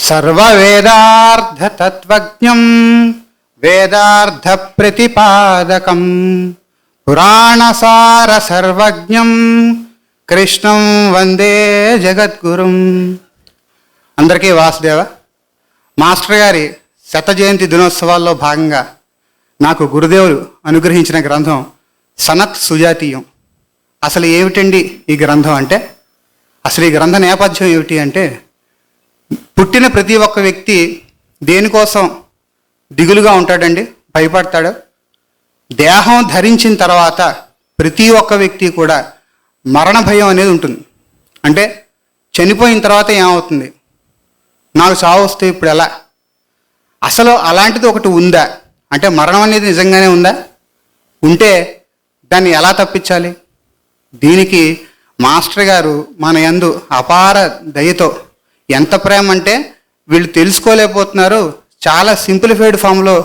సర్వవేదార్థతత్వజ్ఞం వేదార్థ ప్రతిపాదకం పురాణసార సర్వజ్ఞం కృష్ణం వందే జగద్గురుం. అందరికీ వాసుదేవ. మాస్టర్ గారి శత జయంతి దినోత్సవాల్లో భాగంగా నాకు గురుదేవులు అనుగ్రహించిన గ్రంథం సనత్ సుజాతీయం. అసలు ఏమిటండి ఈ గ్రంథం అంటే, అసలు ఈ గ్రంథ నేపథ్యం ఏమిటి అంటే, పుట్టిన ప్రతి ఒక్క వ్యక్తి దేనికోసం దిగులుగా ఉంటాడండి, భయపడతాడు. దేహం ధరించిన తర్వాత ప్రతి ఒక్క వ్యక్తి కూడా మరణ భయం అనేది ఉంటుంది. అంటే చనిపోయిన తర్వాత ఏమవుతుంది, నాకు చావు వస్తే ఇప్పుడు ఎలా, అసలు అలాంటిది ఒకటి ఉందా, అంటే మరణం అనేది నిజంగానే ఉందా, ఉంటే దాన్ని ఎలా తప్పించాలి? దీనికి మాస్టర్ గారు మన యందు అపార దయతో, ఎంత ప్రేమ అంటే వీళ్ళు తెలుసుకోలేకపోతున్నారు, చాలా సింప్లిఫైడ్ ఫామ్లో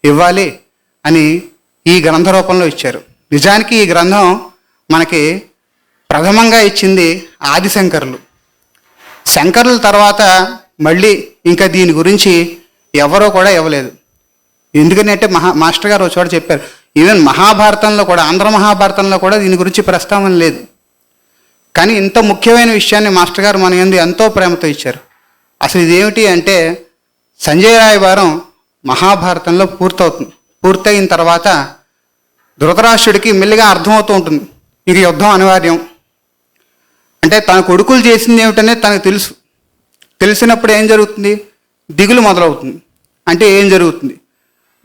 ఇవ్వాలి అని ఈ గ్రంథ రూపంలో ఇచ్చారు. నిజానికి ఈ గ్రంథం మనకి ప్రథమంగా ఇచ్చింది ఆదిశంకరులు. శంకరుల తర్వాత మళ్ళీ ఇంకా దీని గురించి ఎవరో కూడా ఇవ్వలేదు. ఎందుకంటే మాస్టర్ గారు ఒక చోట చెప్పారు, ఈవెన్ మహాభారతంలో కూడా, ఆంధ్ర మహాభారతంలో కూడా దీని గురించి ప్రస్తావన లేదు. కానీ ఇంత ముఖ్యమైన విషయాన్ని మాస్టర్ గారు మన యందు ఎంతో ప్రేమతో ఇచ్చారు. అసలు ఇదేమిటి అంటే, సంజయ రాయబారం మహాభారతంలో పూర్తయిన తర్వాత ధృతరాష్ట్రుడికి మెల్లిగా అర్థమవుతూ ఉంటుంది, ఇక యుద్ధం అనివార్యం. అంటే తన కొడుకులు చేసింది ఏమిటనేది తనకు తెలిసినప్పుడు ఏం జరుగుతుంది, దిగులు మొదలవుతుంది. అంటే ఏం జరుగుతుంది,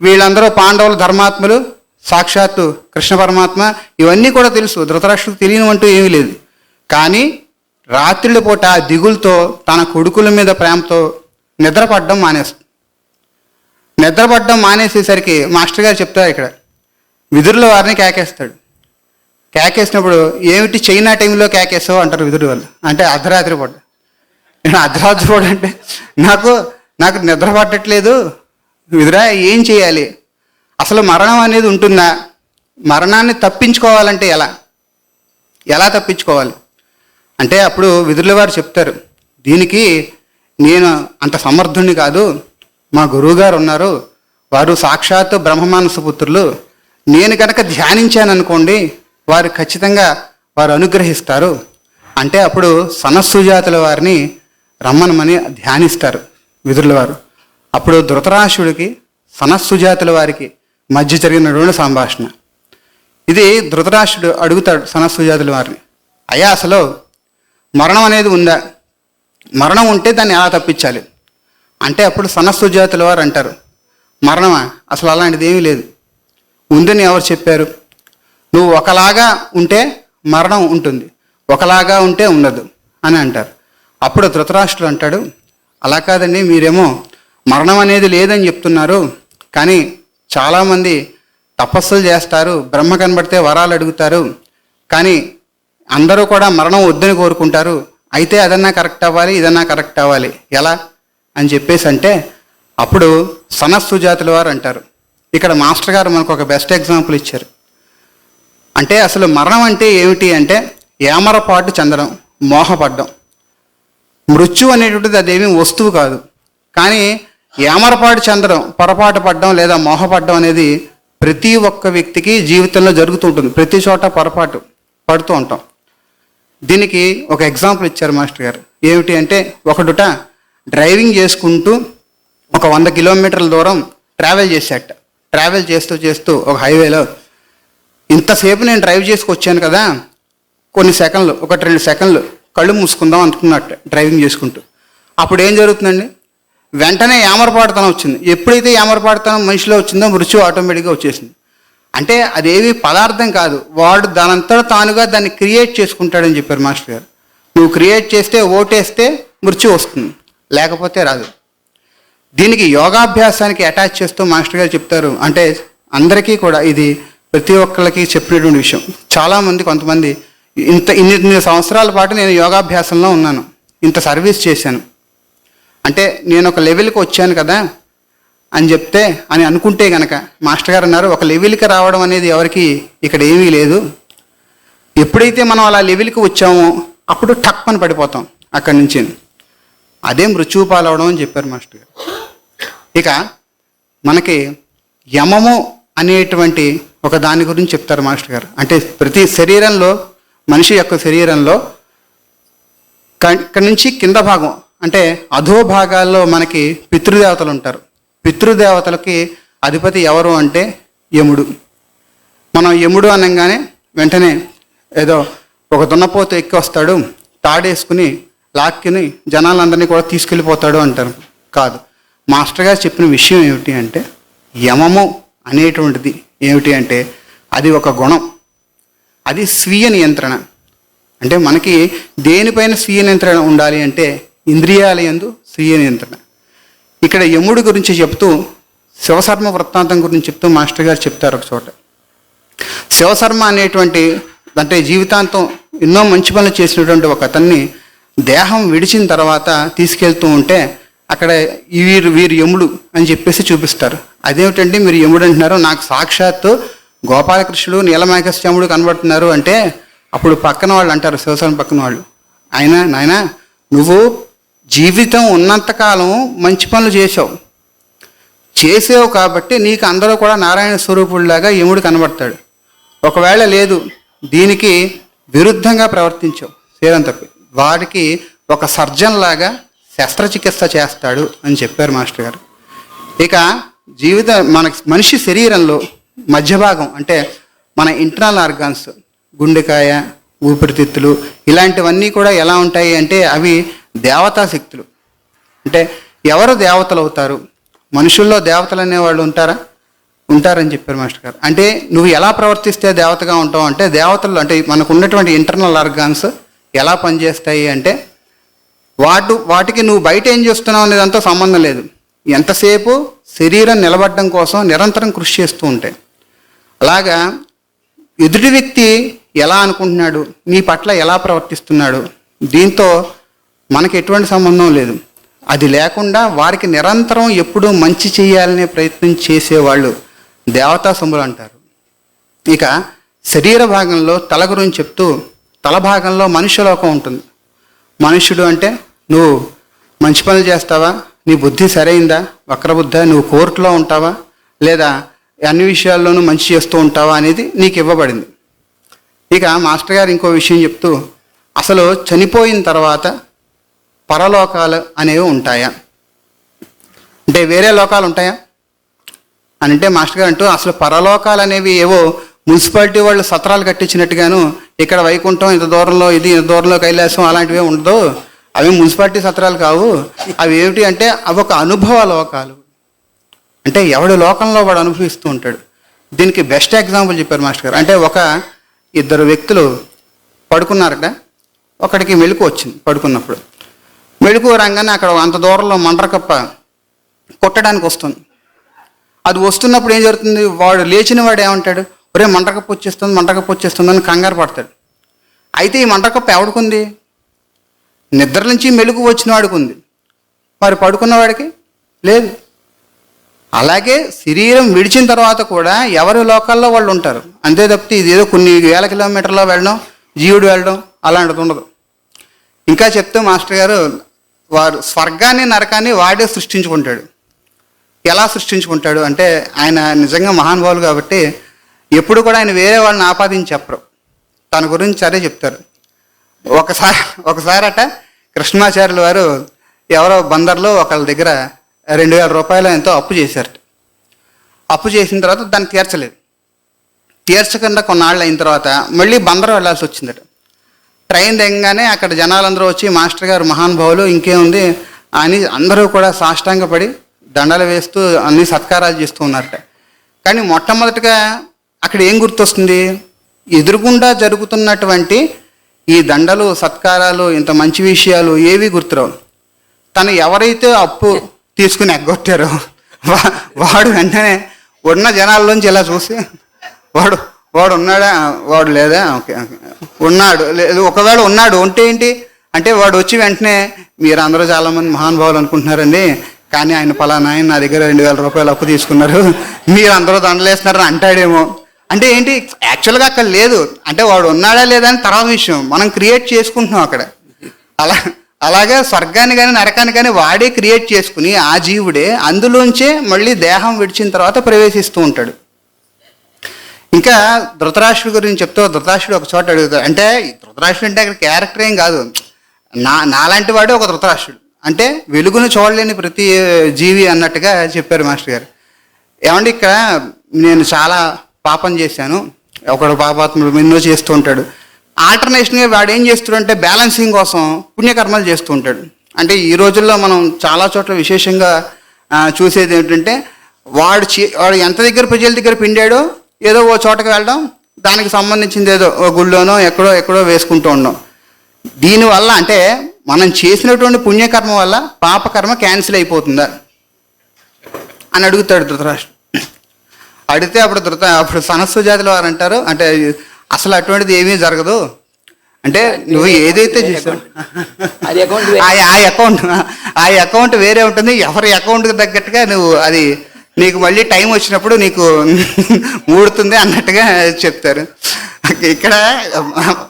వీళ్ళందరూ పాండవులు ధర్మాత్ములు, సాక్షాత్తు కృష్ణ పరమాత్మ, ఇవన్నీ కూడా తెలుసు. ధృతరాష్ట్రుడికి తెలియనివంటూ ఏమీ లేదు. కానీ రాత్రిళ్ళ పూట ఆ దిగులతో తన కొడుకుల మీద ప్రేమతో నిద్రపడడం మానేసేసరికి మాస్టర్ గారు చెప్తారు, ఇక్కడ విదురుల వారిని కేకేస్తాడు. కేకేసినప్పుడు ఏమిటి చైనా టైంలో కేకేసావు అంటారు విదురు వాళ్ళు. అంటే అర్ధరాత్రి పూట. నేను అర్ధరాత్రి పూట అంటే నాకు నిద్ర పట్టట్లేదు విదురా, ఏం చేయాలి, అసలు మరణం అనేది ఉంటుందా, మరణాన్ని తప్పించుకోవాలంటే ఎలా తప్పించుకోవాలి అంటే, అప్పుడు విదురుల వారు చెప్తారు, దీనికి నేను అంత సమర్థుణ్ణి కాదు, మా గురువుగారు ఉన్నారు, వారు సాక్షాత్తు బ్రహ్మమానస పుత్రులు, నేను కనుక ధ్యానించాను అనుకోండి, వారు ఖచ్చితంగా వారు అనుగ్రహిస్తారు. అంటే అప్పుడు సనత్సుజాతుల వారిని రమ్మనమని ధ్యానిస్తారు విదురుల వారు. అప్పుడు ధృతరాష్ట్రుడికి సనత్సుజాతుల వారికి మధ్య జరిగినటువంటి సంభాషణ ఇది. ధృతరాష్ట్రుడు అడుగుతాడు సనత్సుజాతుల వారిని, అయ్యా అసలు మరణం అనేది ఉందా, మరణం ఉంటే దాన్ని ఎలా తప్పించాలి అంటే, అప్పుడు సనత్సుజాతుల వారు అంటారు, మరణమా, అసలు అలాంటిది ఏమీ లేదు, ఉందని ఎవరు చెప్పారు, నువ్వు ఒకలాగా ఉంటే మరణం ఉంటుంది, ఒకలాగా ఉంటే ఉండదు అని అంటారు. అప్పుడు ధృతరాష్ట్రుడు అంటాడు, అలా కాదండి, మీరేమో మరణం అనేది లేదని చెప్తున్నారు, కానీ చాలామంది తపస్సులు చేస్తారు, బ్రహ్మ కనబడితే వరాలు అడుగుతారు, కానీ అందరూ కూడా మరణం వద్దని కోరుకుంటారు, అయితే అదన్నా కరెక్ట్ అవ్వాలి, ఇదన్నా కరెక్ట్ అవ్వాలి, ఎలా అని చెప్పేసి అంటే, అప్పుడు సనత్సుజాతుల వారు అంటారు, ఇక్కడ మాస్టర్ గారు మనకు ఒక బెస్ట్ ఎగ్జాంపుల్ ఇచ్చారు. అంటే అసలు మరణం అంటే ఏమిటి అంటే, ఏమరపాటు చెందడం, మోహపడ్డం. మృత్యు అనేటువంటిది అదేమీ వస్తువు కాదు, కానీ ఏమరపాటు చెందడం, పొరపాటు పడ్డం లేదా మోహపడ్డం అనేది ప్రతి ఒక్క వ్యక్తికి జీవితంలో జరుగుతుంటుంది. ప్రతి చోట పొరపాటు పడుతూ ఉంటాం. దీనికి ఒక ఎగ్జాంపుల్ ఇచ్చారు మాస్టర్ గారు. ఏమిటి అంటే, ఒకడుట డ్రైవింగ్ చేసుకుంటూ ఒక 100 కిలోమీటర్ల దూరం ట్రావెల్ చేశాట. ట్రావెల్ చేస్తూ ఒక హైవేలో, ఇంతసేపు నేను డ్రైవ్ చేసుకొచ్చాను కదా, కొన్ని సెకండ్లు, 1-2 సెకండ్లు కళ్ళు మూసుకుందాం అనుకున్నట్టు డ్రైవింగ్ చేసుకుంటూ. అప్పుడు ఏం జరుగుతుందండి, వెంటనే ఏమరపాటుతనం వచ్చింది. ఎప్పుడైతే ఏమరపాటుతనం మనిషిలో వచ్చిందో మృత్యు ఆటోమేటిక్గా వచ్చేసింది. అంటే అదేవి పదార్థం కాదు, వాడు దానంతట తానుగా దాన్ని క్రియేట్ చేసుకుంటాడని చెప్పారు మాస్టర్ గారు. నువ్వు క్రియేట్ చేస్తే, ఓటేస్తే మృత్యు వస్తుంది, లేకపోతే రాదు. దీనికి యోగాభ్యాసానికి అటాచ్ చేస్తూ మాస్టర్ గారు చెప్తారు. అంటే అందరికీ కూడా ఇది ప్రతి ఒక్కరికి చెప్పినటువంటి విషయం. చాలామంది, కొంతమంది ఇన్ని సంవత్సరాల పాటు నేను యోగాభ్యాసంలో ఉన్నాను, ఇంత సర్వీస్ చేశాను, అంటే నేను ఒక లెవెల్కి వచ్చాను కదా అని చెప్తే అని అనుకుంటే కనుక, మాస్టర్ గారు అన్నారు, ఒక లెవెల్కి రావడం అనేది ఎవరికి ఇక్కడ ఏమీ లేదు. ఎప్పుడైతే మనం అలా లెవెల్కి వచ్చామో అప్పుడు టక్ అని పడిపోతాం అక్కడి నుంచి. అదే మృత్యువు పాలవడం అని చెప్పారు మాస్టర్ గారు. ఇక మనకి యమము అనేటువంటి ఒక దాని గురించి చెప్తారు మాస్టర్ గారు. అంటే ప్రతి శరీరంలో, మనిషి యొక్క శరీరంలో ఇక్కడి నుంచి కింద భాగం అంటే అధో భాగాల్లో మనకి పితృదేవతలు ఉంటారు. పితృదేవతలకి అధిపతి ఎవరు అంటే యముడు. మనం యముడు అనగానే వెంటనే ఏదో ఒక దున్నపోతు ఎక్కి వస్తాడు, తాడేసుకుని లాక్కుని జనాలందరినీ కూడా తీసుకెళ్ళిపోతాడు అంటారు. కాదు, మాస్టర్ గారు చెప్పిన విషయం ఏమిటి అంటే యమము అనేటువంటిది ఏమిటి అంటే అది ఒక గుణం, అది స్వీయ నియంత్రణ. అంటే మనకి దేనిపైన స్వీయ నియంత్రణ ఉండాలి అంటే ఇంద్రియాల యందు స్వీయ నియంత్రణ. ఇక్కడ యముడి గురించి చెప్తూ శివశర్మ వృత్తాంతం గురించి చెప్తూ మాస్టర్ గారు చెప్తారు ఒక చోట. శివశర్మ అనేటువంటి అంటే జీవితాంతం ఎన్నో మంచి పనులు చేసినటువంటి ఒక అతన్ని దేహం విడిచిన తర్వాత తీసుకెళ్తూ ఉంటే అక్కడ వీరు యముడు అని చెప్పేసి చూపిస్తారు. అదేమిటంటే మీరు యముడు అంటున్నారు, నాకు సాక్షాత్తు గోపాలకృష్ణుడు నీలమేఘశ్యాముడు కనబడుతున్నారు అంటే అప్పుడు పక్కన వాళ్ళు అంటారు, శివశర్మ పక్కన వాళ్ళు, నాయన నువ్వు జీవితం ఉన్నంతకాలం మంచి పనులు చేసావు కాబట్టి నీకు అందరూ కూడా నారాయణ స్వరూపుడిలాగా యముడు కనబడతాడు. ఒకవేళ లేదు, దీనికి విరుద్ధంగా ప్రవర్తించావు శరీరం తప్పి, వాడికి ఒక సర్జన్ లాగా శస్త్రచికిత్స చేస్తాడు అని చెప్పారు మాస్టర్ గారు. ఇక మనిషి శరీరంలో మధ్య భాగం అంటే మన ఇంటర్నల్ ఆర్గాన్స్, గుండెకాయ, ఊపిరితిత్తులు ఇలాంటివన్నీ కూడా ఎలా ఉంటాయి అంటే అవి దేవతా శక్తులు. అంటే ఎవరు దేవతలు అవుతారు? మనుషుల్లో దేవతలు అనేవాళ్ళు ఉంటారని చెప్పారు మాస్టర్ గారు. అంటే నువ్వు ఎలా ప్రవర్తిస్తే దేవతగా ఉంటావు అంటే దేవతలు అంటే మనకు ఉన్నటువంటి ఇంటర్నల్ ఆర్గాన్స్ ఎలా పనిచేస్తాయి అంటే వాటికి నువ్వు బయట ఏం చేస్తున్నావు అనేదంతా సంబంధం లేదు. ఎంతసేపు శరీరం నిలబడడం కోసం నిరంతరం కృషి చేస్తూ ఉంటాయి. అలాగా ఎదుటి వ్యక్తి ఎలా అనుకుంటున్నాడు, నీ పట్ల ఎలా ప్రవర్తిస్తున్నాడు, దీంతో మనకి ఎటువంటి సంబంధం లేదు. అది లేకుండా వారికి నిరంతరం ఎప్పుడూ మంచి చేయాలనే ప్రయత్నం చేసేవాళ్ళు దేవతా సొమ్ములు అంటారు. ఇక శరీర భాగంలో తల గురించి చెప్తూ తల భాగంలో మనుష్యలోకం ఉంటుంది. మనుష్యుడు అంటే నువ్వు మంచి పనులు చేస్తావా, నీ బుద్ధి సరైందా, వక్రబుద్ధ, నువ్వు కోర్టులో ఉంటావా లేదా అన్ని విషయాల్లోనూ మంచి చేస్తూ ఉంటావా అనేది నీకు ఇవ్వబడింది. ఇక మాస్టర్ గారు ఇంకో విషయం చెప్తూ అసలు చనిపోయిన తర్వాత పరలోకాలు అనేవి ఉంటాయా అంటే వేరే లోకాలు ఉంటాయా అని అంటే మాస్టర్ గారు అంటూ అసలు పరలోకాలు అనేవి ఏవో మున్సిపాలిటీ వాళ్ళు సత్రాలు కట్టించినట్టుగాను ఇక్కడ వైకుంఠం ఇంత దూరంలో ఇది ఇంత దూరంలో కైలాసం అలాంటివే ఉండదు, అవి మున్సిపాలిటీ సత్రాలు కావు. అవి ఏమిటి అంటే అవి ఒక అనుభవ లోకాలు. అంటే ఎవడి లోకంలో వాడు అనుభవిస్తూ ఉంటాడు. దీనికి బెస్ట్ ఎగ్జాంపుల్ చెప్పారు మాస్టర్ గారు. అంటే ఇద్దరు వ్యక్తులు పడుకున్నారట, ఒకడికి మెలకు వచ్చింది. పడుకున్నప్పుడు మెలకు రాగానే అక్కడ అంత దూరంలో మంటరకప్ప కొట్టడానికి వస్తుంది. అది వస్తున్నప్పుడు ఏం జరుగుతుంది, వాడు లేచిన వాడు ఏమంటాడు, ఒరే మంటరకప్ప వచ్చేస్తుంది అని కంగారు పడతాడు. అయితే ఈ మంటరకప్ప ఎవడుకుంది, నిద్ర నుంచి మెలకు వచ్చిన వాడికి ఉంది, మరి పడుకున్నవాడికి లేదు. అలాగే శరీరం విడిచిన తర్వాత కూడా ఎవరి లోకాల్లో వాళ్ళు ఉంటారు. అంతే తప్పితే ఇదేదో కొన్ని వేల కిలోమీటర్లో వెళ్ళడం, జీవుడు వెళ్ళడం అలాంటిది ఉండదు. ఇంకా చెప్తే మాస్టర్ గారు వారు స్వర్గాన్ని నరకాన్ని వాడే సృష్టించుకుంటాడు. ఎలా సృష్టించుకుంటాడు అంటే ఆయన నిజంగా మహానుభావులు కాబట్టి ఎప్పుడు కూడా ఆయన వేరే వాళ్ళని ఆపాదించి చెప్పరు, తన గురించి సరే చెప్తారు. ఒకసారి అట కృష్ణమాచార్యుల వారు ఎవరో బందర్లో ఒకళ్ళ దగ్గర 2,000 రూపాయలు ఎంతో అప్పు చేశారు. అప్పు చేసిన తర్వాత దాన్ని తీర్చకుండా కొన్నాళ్ళు అయిన తర్వాత మళ్ళీ బందరు వెళ్ళాల్సి వచ్చిందట. ట్రైన్ దిగగానే అక్కడ జనాలందరూ వచ్చి మాస్టర్ గారు మహానుభావులు ఇంకేముంది అని అందరూ కూడా సాష్టాంగపడి దండలు వేస్తూ అన్ని సత్కారాలు చేస్తూ ఉన్నారట. కానీ మొట్టమొదటిగా అక్కడ ఏం గుర్తొస్తుంది, ఎదురుగుండా జరుగుతున్నటువంటి ఈ దండలు సత్కారాలు ఇంత మంచి విషయాలు ఏవి గుర్తురావు. తను ఎవరైతే అప్పు తీసుకుని ఎగ్గొట్టారో వాడు వెంటనే ఉన్న జనాల్లోంచి ఇలా చూసి వాడు ఉన్నాడా, వాడు లేదా, ఓకే ఉన్నాడు, లేదు ఒకవేళ ఉన్నాడు ఉంటే ఏంటి అంటే వాడు వచ్చి వెంటనే మీరు అందరూ చాలామంది మహానుభావులు అనుకుంటున్నారండి, కానీ ఆయన పలానా ఆయన నా దగ్గర 2,000 రూపాయలు అప్పు తీసుకున్నారు, మీరు అందరూ దండలేస్తున్నారని అంటాడేమో. అంటే ఏంటి, యాక్చువల్గా అక్కడ లేదు. అంటే వాడు ఉన్నాడా లేదా అని తర్వాత విషయం మనం క్రియేట్ చేసుకుంటున్నాం అక్కడ. అలాగే స్వర్గాన్ని కానీ నరకాన్ని కానీ వాడే క్రియేట్ చేసుకుని ఆ జీవుడే అందులోంచే మళ్ళీ దేహం విడిచిన తర్వాత ప్రవేశిస్తూ ఉంటాడు. ఇంకా ధృతరాష్ట్రుడి గురించి చెప్తూ ధృతరాష్ట్రుడు ఒక చోట అడుగుతాడు. అంటే ధృతరాష్ట్రుడు అంటే అక్కడ క్యారెక్టర్ ఏం కాదు, నాలాంటి వాడు ఒక ధృతరాష్ట్రుడు. అంటే వెలుగును చూడలేని ప్రతి జీవి అన్నట్టుగా చెప్పారు మాస్టర్ గారు. ఏమంటే ఇక్కడ నేను చాలా పాపం చేశాను, ఒకడు పాపాత్ముడు ఎన్నో చేస్తూ ఉంటాడు. ఆల్టర్నేషన్గా వాడు ఏం చేస్తాడంటే బ్యాలెన్సింగ్ కోసం పుణ్యకర్మలు చేస్తూ ఉంటాడు. అంటే ఈ రోజుల్లో మనం చాలా చోట్ల విశేషంగా చూసేది ఏంటంటే వాడు ఎంత దగ్గర ప్రజల దగ్గర పిండాడో ఏదో ఓ చోటకి వెళ్ళడం, దానికి సంబంధించింది ఏదో ఓ గుళ్ళోనో ఎక్కడో వేసుకుంటూ ఉండడం. దీనివల్ల అంటే మనం చేసినటువంటి పుణ్యకర్మ వల్ల పాపకర్మ క్యాన్సిల్ అయిపోతుందా అని అడుగుతాడు ధృతరాష్ట్రుడు. అడిగితే అప్పుడు సనస్సు జాతిలో వారు అంటారు, అంటే అసలు అటువంటిది ఏమీ జరగదు, అంటే నువ్వు ఏదైతే చేసావు ఆ అకౌంట్ వేరే ఉంటుంది, ఎవరి అకౌంట్కి తగ్గట్టుగా నువ్వు అది నీకు మళ్ళీ టైం వచ్చినప్పుడు నీకు మూడుతుంది అన్నట్టుగా చెప్తారు. ఇక్కడ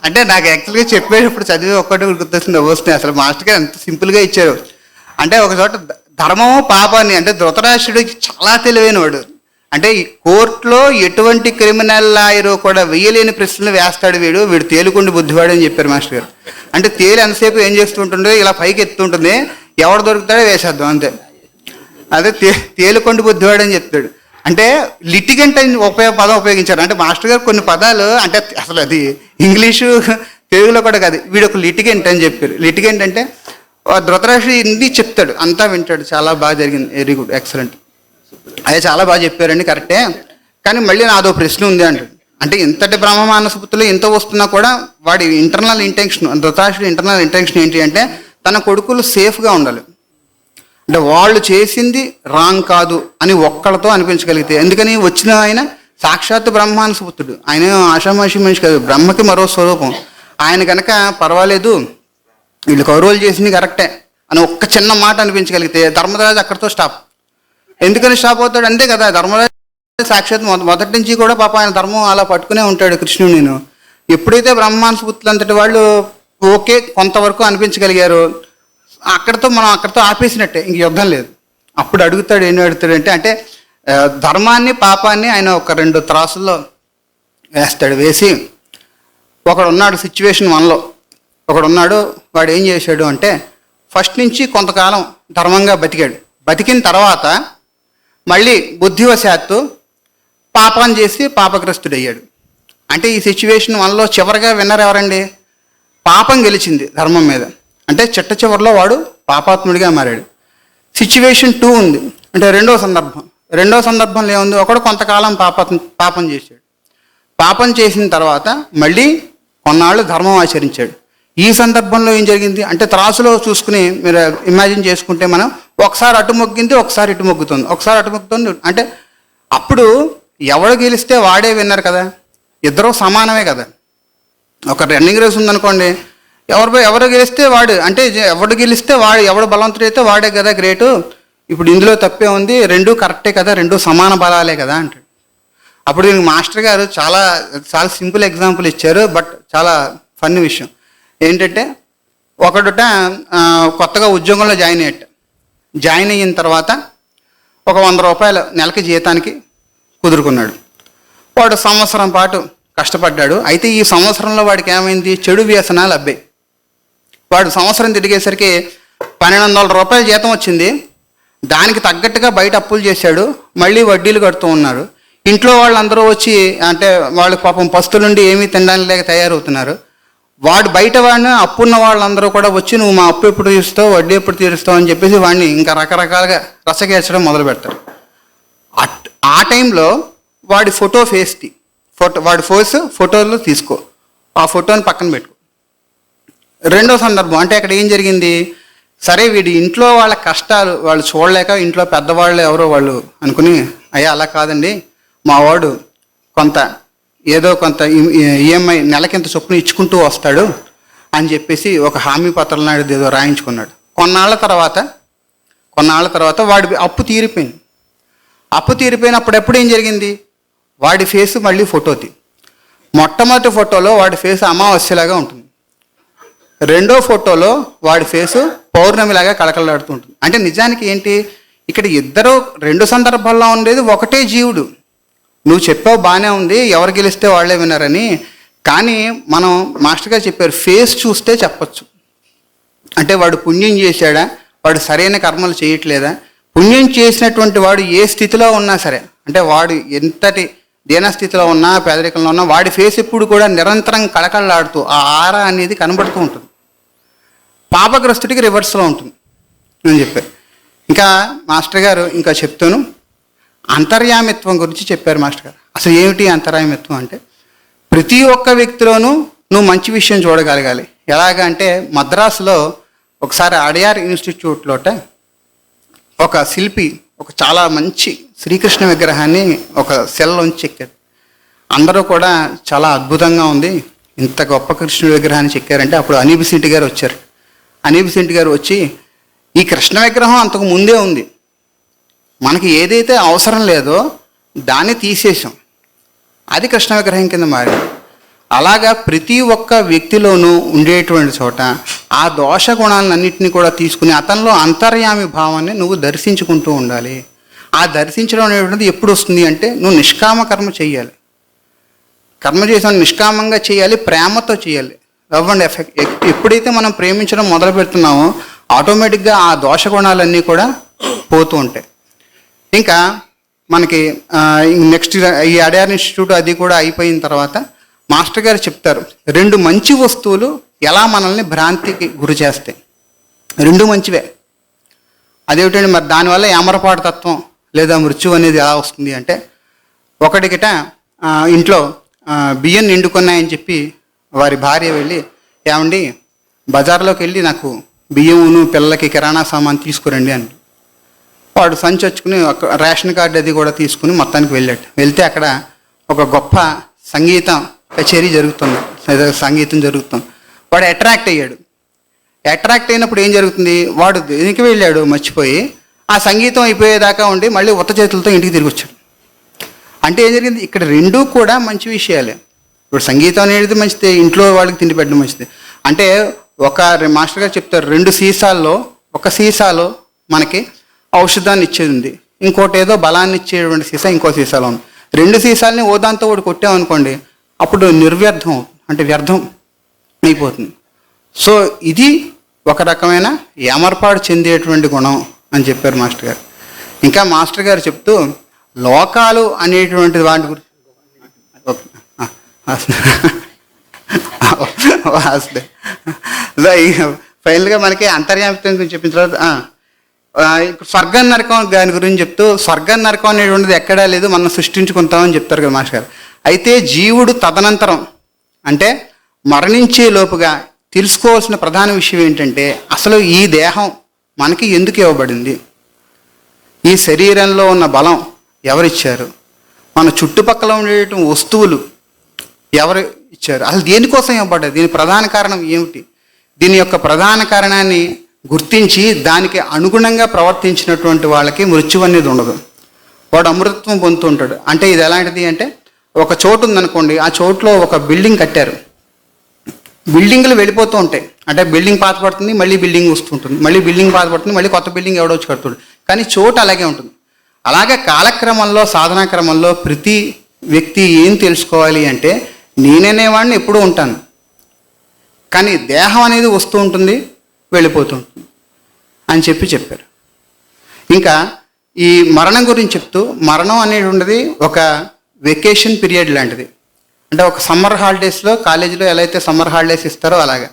అంటే నాకు యాక్చువల్గా చెప్పేటప్పుడు చదివి ఒక్కటి గుర్తొస్తుంది వస్తుంది. అసలు మాస్టర్ గారు ఎంత సింపుల్గా ఇచ్చారు అంటే ఒక చోట ధర్మము పాపాన్ని, అంటే ధృతరాష్ట్రుడికి చాలా తెలివైనవాడు. అంటే ఈ కోర్టులో ఎటువంటి క్రిమినల్ లాయరు కూడా వేయలేని ప్రశ్నలు వేస్తాడు వీడు తేలుకుండి బుద్ధివాడు అని చెప్పారు మాస్టర్ గారు. అంటే తేలి ఎంతసేపు ఏం చేస్తుంటుందో ఇలా పైకి ఎత్తుంటుంది, ఎవడు దొరుకుతాడో వేసేద్దాం అంతే. అదే తేలుకొండి బుద్ధివాడు అని చెప్తాడు. అంటే లిటిగెంట్ అని పదం ఉపయోగించారు. అంటే మాస్టర్ గారు కొన్ని పదాలు అంటే అసలు అది ఇంగ్లీషు తెలుగులో కూడా కాదు, వీడు ఒక లిటిగెంట్ అని చెప్పారు. లిటిగెంట్ అంటే ధృతరాష్ట్రుడు ఇది చెప్తాడు, అంతా వింటాడు. చాలా బాగా జరిగింది, వెరీ గుడ్, ఎక్సలెంట్, అదే చాలా బాగా చెప్పారండి, కరెక్టే. కానీ మళ్ళీ నాదో ప్రశ్న ఉంది అంటాడు. అంటే ఇంతటి బ్రహ్మ మానసపుత్రులు ఎంత వస్తున్నా కూడా వాడి ఇంటర్నల్ ఇంటెన్షన్, ధృతరాష్ట్రుడి ఇంటర్నల్ ఇంటెన్షన్ ఏంటి అంటే తన కొడుకులు సేఫ్గా ఉండాలి. అంటే వాళ్ళు చేసింది రాంగ్ కాదు అని ఒక్కళ్ళతో అనిపించగలిగితే, ఎందుకని వచ్చిన ఆయన సాక్షాత్ బ్రహ్మానసపుత్రుడు, ఆయన ఆషామాషి మనిషి కాదు, బ్రహ్మకి మరో స్వరూపం. ఆయన కనుక పర్వాలేదు వీళ్ళు కౌరవులు చేసింది కరెక్టే అని ఒక్క చిన్న మాట అనిపించగలిగితే ధర్మరాజు అక్కడితో స్టాప్. ఎందుకని స్టాప్ అవుతాడు అంతే కదా, ధర్మరాజు సాక్షాత్ మొదటి నుంచి కూడా పాప ఆయన ధర్మం అలా పట్టుకునే ఉంటాడు కృష్ణుడు. నేను ఎప్పుడైతే బ్రహ్మానసపుత్రులు అంతటి వాళ్ళు ఓకే కొంతవరకు అనిపించగలిగారు, అక్కడితో ఆపేసినట్టే, ఇంక యుద్ధం లేదు. అప్పుడు అడుగుతాడు, ఏం అడుగుతాడంటే అంటే ధర్మాన్ని పాపాన్ని ఆయన ఒక 2 త్రాసుల్లో వేస్తాడు. వేసి ఒకడున్నాడు సిచ్యువేషన్ 1లో, ఒకడున్నాడు వాడు ఏం చేశాడు అంటే ఫస్ట్ నుంచి కొంతకాలం ధర్మంగా బతికాడు. బతికిన తర్వాత మళ్ళీ బుద్ధివశాత్తు పాపం చేసి పాపగ్రస్తుడయ్యాడు. అంటే ఈ సిచ్యువేషన్ 1లో చివరిగా విన్నర్ ఎవరండి? పాపం గెలిచింది ధర్మం మీద. అంటే చిట్ట చివరిలో వాడు పాపాత్ముడిగా మారాడు. సిచ్యువేషన్ 2 ఉంది, అంటే రెండో సందర్భంలో ఏముంది, ఒకడు కొంతకాలం పాపం చేశాడు. పాపం చేసిన తర్వాత మళ్ళీ కొన్నాళ్ళు ధర్మం ఆచరించాడు. ఈ సందర్భంలో ఏం జరిగింది అంటే త్రాసులో చూసుకుని మీరు ఇమాజిన్ చేసుకుంటే మనం ఒకసారి అటు మొగ్గింది, ఒకసారి ఇటు మొగ్గుతుంది, ఒకసారి అటు మొగ్గుతుంది. అంటే అప్పుడు ఎవడు గెలిస్తే వాడే విన్నారు కదా, ఇద్దరు సమానమే కదా. ఒక రన్నింగ్ రేస్ ఉందనుకోండి, ఎవరు గెలిస్తే వాడు, అంటే ఎవడు గెలిస్తే వాడు, ఎవడు బలవంతుడైతే వాడే కదా గ్రేటు. ఇప్పుడు ఇందులో తప్పే ఉంది, రెండూ కరెక్టే కదా, రెండూ సమాన బలాలే కదా అంటాడు. అప్పుడు దీనికి మాస్టర్ గారు చాలా చాలా సింపుల్ ఎగ్జాంపుల్ ఇచ్చారు, బట్ చాలా ఫన్నీ విషయం ఏంటంటే ఒకడుట కొత్తగా ఉద్యోగంలో జాయిన్ అయిన తర్వాత ఒక 100 రూపాయలు నెలకి జీతానికి కుదురుకున్నాడు. వాడు సంవత్సరం పాటు కష్టపడ్డాడు. అయితే ఈ సంవత్సరంలో వాడికి ఏమైంది, చెడు వ్యసనాలు అబ్బాయి. వాడు సంవత్సరం తిరిగేసరికి 1200 రూపాయల జీతం వచ్చింది. దానికి తగ్గట్టుగా బయట అప్పులు చేశాడు, మళ్ళీ వడ్డీలు కడుతూ ఉన్నారు. ఇంట్లో వాళ్ళందరూ వచ్చి అంటే వాళ్ళు పాపం పస్తులుండి ఏమీ తినడానికి లేక తయారవుతున్నారు. వాడు బయట వాడిని అప్పున్న వాళ్ళందరూ కూడా వచ్చి నువ్వు మా అప్పు ఎప్పుడు తీరుస్తావు, వడ్డీ ఎప్పుడు తీరుస్తావు అని చెప్పేసి వాడిని ఇంకా రకరకాలుగా రసగేర్చడం మొదలు పెడతారు. ఆ టైంలో వాడి వాడి ఫోటోలు తీసుకో, ఆ ఫోటోని పక్కన పెట్టుకో. రెండో సందర్భం అంటే అక్కడ ఏం జరిగింది, సరే వీడి ఇంట్లో వాళ్ళ కష్టాలు వాళ్ళు చూడలేక ఇంట్లో పెద్దవాళ్ళు ఎవరో వాళ్ళు అనుకుని, అయ్యా అలా కాదండి మా వాడు ఏదో కొంత ఈఎంఐ నెలకింత చొప్పున ఇచ్చుకుంటూ వస్తాడు అని చెప్పేసి ఒక హామీ పత్రం లాంటిది ఏదో రాయించుకున్నాడు. కొన్నాళ్ళ తర్వాత వాడి అప్పు తీరిపోయింది. అప్పు తీరిపోయినప్పుడు ఎప్పుడు ఏం జరిగింది, వాడి ఫేస్ మళ్ళీ మొట్టమొదటి ఫోటోలో వాడి ఫేస్ అమావాస్యలాగా ఉంటుంది. రెండో ఫోటోలో వాడి ఫేసు పౌర్ణమిలాగా కళకళలాడుతూ ఉంటుంది. అంటే నిజానికి ఏంటి, ఇక్కడ ఇద్దరు రెండు సందర్భాల్లో ఉండేది ఒకటే జీవుడు. నువ్వు చెప్పావు బాగానే ఉంది, ఎవరు గెలిస్తే వాళ్ళే విన్నారని. కానీ మనం మాస్టర్ గారు చెప్పారు, ఫేస్ చూస్తే చెప్పచ్చు. అంటే వాడు పుణ్యం చేశాడా, వాడు సరైన కర్మలు చేయట్లేదా, పుణ్యం చేసినటువంటి వాడు ఏ స్థితిలో ఉన్నా సరే, అంటే వాడు ఎంతటి దీనస్థితిలో ఉన్నా పేదరికంలో ఉన్నా వాడి ఫేస్ ఎప్పుడు కూడా నిరంతరం కళకళలాడుతూ ఆ ఆరా అనేది కనబడుతూ ఉంటుంది. పాపగ్రస్తుడికి రివర్స్లో ఉంటుంది అని చెప్పారు. ఇంకా మాస్టర్ గారు ఇంకా చెప్తాను, అంతర్యామిత్వం గురించి చెప్పారు మాస్టర్ గారు. అసలు ఏమిటి అంతర్యామిత్వం అంటే, ప్రతి ఒక్క వ్యక్తిలోనూ నువ్వు మంచి విషయం చూడగలగాలి. ఎలాగంటే మద్రాసులో ఒకసారి అడయార్ ఇన్స్టిట్యూట్లోట ఒక శిల్పి ఒక చాలా మంచి శ్రీకృష్ణ విగ్రహాన్ని ఒక సెల్లోంచి చెక్కారు. అందరూ కూడా చాలా అద్భుతంగా ఉంది, ఇంత గొప్ప కృష్ణుడి విగ్రహాన్ని చెక్కారంటే అప్పుడు అనీబిసెంటి గారు వచ్చారు. అనీబిసెంటి గారు వచ్చి, ఈ కృష్ణ విగ్రహం అంతకు ముందే ఉంది, మనకి ఏదైతే అవసరం లేదో దాన్ని తీసేసాం, అది కృష్ణ విగ్రహం కింద మారింది. అలాగా ప్రతి ఒక్క వ్యక్తిలోనూ ఉండేటువంటి చోట ఆ దోష గుణాలన్నింటినీ కూడా తీసుకుని అతనిలో అంతర్యామి భావాన్ని నువ్వు దర్శించుకుంటూ ఉండాలి. ఆ దర్శించడం అనేటువంటిది ఎప్పుడు వస్తుంది అంటే, నువ్వు నిష్కామ కర్మ చేయాలి. కర్మ చేసిన నిష్కామంగా చేయాలి, ప్రేమతో చేయాలి. Love and effect. ఎప్పుడైతే మనం ప్రేమించడం మొదలు పెడుతున్నామో ఆటోమేటిక్గా ఆ దోష గుణాలన్నీ కూడా పోతూ ఉంటాయి. ఇంకా మనకి నెక్స్ట్ ఈ అడయార్ ఇన్స్టిట్యూట్ అది కూడా అయిపోయిన తర్వాత మాస్టర్ గారు చెప్తారు, రెండు మంచి వస్తువులు ఎలా మనల్ని భ్రాంతికి గురి చేస్తాయి. రెండు మంచివే. అదేమిటంటే మరి దానివల్ల ఏమరపాటు తత్వం లేదా మృత్యు అనేది ఎలా వస్తుంది అంటే, ఒకటికిట ఇంట్లో బియ్యం నిండుకున్నాయని చెప్పి వారి భార్య వెళ్ళి, ఏమండి బజార్లోకి వెళ్ళి నాకు బియ్యమును పిల్లలకి కిరాణా సామాన్ తీసుకురండి అని. వాడు సంచి వచ్చుకుని రేషన్ కార్డు అది కూడా తీసుకుని మొత్తానికి వెళ్ళాడు. వెళ్తే అక్కడ ఒక గొప్ప సంగీతం కచేరీ జరుగుతుంది, సంగీతం జరుగుతుంది. వాడు అట్రాక్ట్ అయ్యాడు. అట్రాక్ట్ అయినప్పుడు ఏం జరుగుతుంది, వాడు దేనికి వెళ్ళాడు మర్చిపోయి ఆ సంగీతం అయిపోయేదాకా ఉండి మళ్ళీ ఉత్త చేతులతో ఇంటికి తిరిగి వచ్చాడు. అంటే ఏం జరిగింది, ఇక్కడ రెండూ కూడా మంచి విషయాలే. ఇప్పుడు సంగీతం అనేది మంచిదే, ఇంట్లో వాళ్ళకి తిండి పెట్టడం మంచిదే. అంటే ఒక మాస్టర్ గారు చెప్తారు, రెండు సీసాల్లో ఒక సీసాలో మనకి ఔషధాన్ని ఇచ్చేది ఉంది, ఇంకోటి ఏదో బలాన్ని ఇచ్చేటువంటి సీసా ఇంకో సీసాలో ఉంది. రెండు సీసాలని ఓదాంతో ఒకటి కొట్టామనుకోండి, అప్పుడు నిర్వ్యర్థం, అంటే వ్యర్థం అయిపోతుంది. సో ఇది ఒక రకమైన ఏమర్పాటు చెందేటువంటి గుణం అని చెప్పారు మాస్టర్ గారు. ఇంకా మాస్టర్ గారు చెప్తూ లోకాలు అనేటువంటి వాటి గురించి ఫైనల్గా మనకి అంతర్యామిత్వం గురించి చెప్పిన తర్వాత స్వర్గం నరకం దాని గురించి చెప్తూ, స్వర్గం నరకం అనేటువంటిది ఎక్కడా లేదు, మనం సృష్టించుకుంటామని చెప్తారు కదా మాస్టర్ గారు. అయితే జీవుడు తదనంతరం అంటే మరణించే లోపుగా తెలుసుకోవాల్సిన ప్రధాన విషయం ఏంటంటే, అసలు ఈ దేహం మనకి ఎందుకు ఇవ్వబడింది, ఈ శరీరంలో ఉన్న బలం ఎవరిచ్చారు, మన చుట్టుపక్కల ఉండేటువంటి వస్తువులు ఎవరు ఇచ్చారు, అసలు దేనికోసం ఇవ్వబడ్డాయి, దీని ప్రధాన కారణం ఏమిటి, దీని యొక్క ప్రధాన కారణాన్ని గుర్తించి దానికి అనుగుణంగా ప్రవర్తించినటువంటి వాళ్ళకి మృత్యు అనేది ఉండదు. వాడు అమృతత్వం పొందుతూ ఉంటాడు. అంటే ఇది ఎలాంటిది అంటే, ఒక చోటు ఉందనుకోండి, ఆ చోటులో ఒక బిల్డింగ్ కట్టారు, బిల్డింగ్లు వెళ్ళిపోతూ ఉంటాయి. అంటే బిల్డింగ్ పాత పడుతుంది, మళ్ళీ బిల్డింగ్ వస్తుంటుంది, మళ్ళీ బిల్డింగ్ పాత పడుతుంది, మళ్ళీ కొత్త బిల్డింగ్ ఎవడో వచ్చి కడుతుంది. కానీ చోటు అలాగే ఉంటుంది. అలాగే కాలక్రమంలో సాధనా క్రమంలో ప్రతి వ్యక్తి ఏం తెలుసుకోవాలి అంటే, నేననేవాడిని ఎప్పుడూ ఉంటాను, కానీ దేహం అనేది వస్తూ ఉంటుంది వెళ్ళిపోతూ ఉంటుంది అని చెప్పారు. ఇంకా ఈ మరణం గురించి చెప్తూ, మరణం అనేటువంటిది ఒక వెకేషన్ పీరియడ్ లాంటిది. అంటే ఒక సమ్మర్ హాలిడేస్లో కాలేజీలో ఎలా అయితే సమ్మర్ హాలిడేస్ ఇస్తారో అలాగా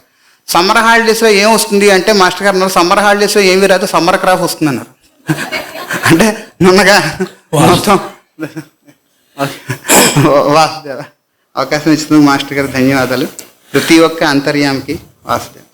సమ్మర్ హాలిడేస్లో ఏం వస్తుంది అంటే, మాస్టర్ గారు అన్నారు సమ్మర్ హాలిడేస్లో ఏమీ రాదు, సమ్మర్ క్రాఫ్ వస్తుంది అన్నారు. అంటే నున్నగా మొత్తం వాసుదేవ. అవకాశం ఇచ్చినందుకు మాస్టర్ గారు ధన్యవాదాలు. ప్రతి ఒక్క అంతర్యామికి వాసుదేవ.